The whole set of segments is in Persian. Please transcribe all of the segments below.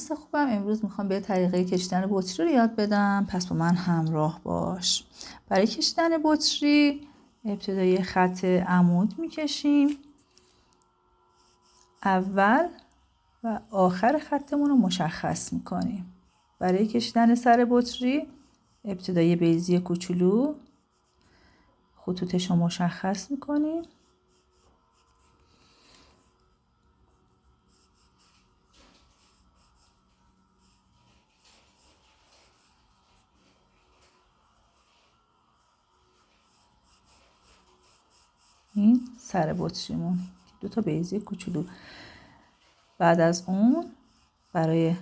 دوست خوبم، امروز میخوام به طریقه کشیدن بطری رو یاد بدم، پس با من همراه باش. برای کشیدن بطری ابتدای خط عمود میکشیم، اول و آخر خطمون رو مشخص میکنیم. برای کشیدن سر بطری ابتدای بیضی کوچولو خطوطش رو مشخص میکنیم، این سر بطریمون 2 تا بیضی کوچولو. بعد از اون برای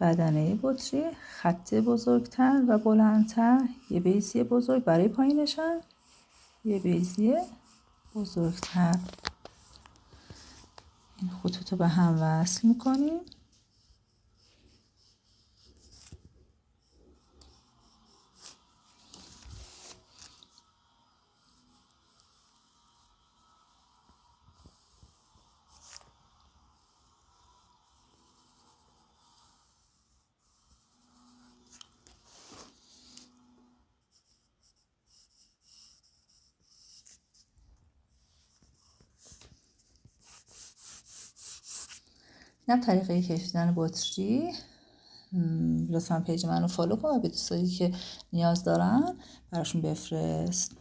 بدنه بطری خط بزرگتر و بلندتر، یه بیضی بزرگ برای پایینش هم یه بیضی بزرگتر. این خطوط رو به هم وصل میکنیم. اینم طریقه کشیدن بطری. لطفا پیج منو فالو کن و به دوستایی که نیاز دارن براشون بفرست.